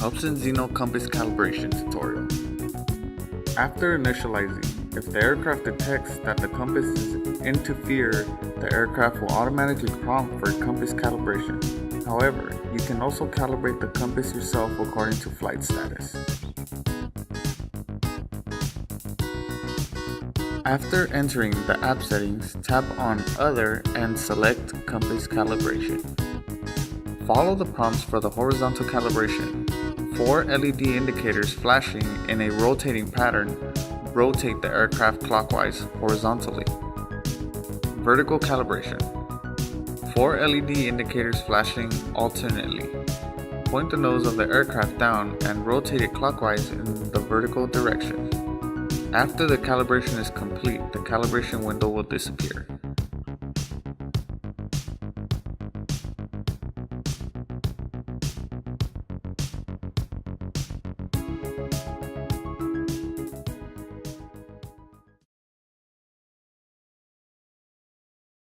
Hubsan Zino compass calibration tutorial. After initializing, if the aircraft detects that the compass is interfered, the aircraft will automatically prompt for compass calibration. However, you can also calibrate the compass yourself according to flight status. After entering the app settings, tap on Other and select Compass Calibration. Follow the prompts for the horizontal calibration. 4 LED indicators flashing in a rotating pattern rotate the aircraft clockwise horizontally. Vertical calibration. 4 LED indicators flashing alternately. Point the nose of the aircraft down and rotate it clockwise in the vertical direction. After the calibration is complete, the calibration window will disappear.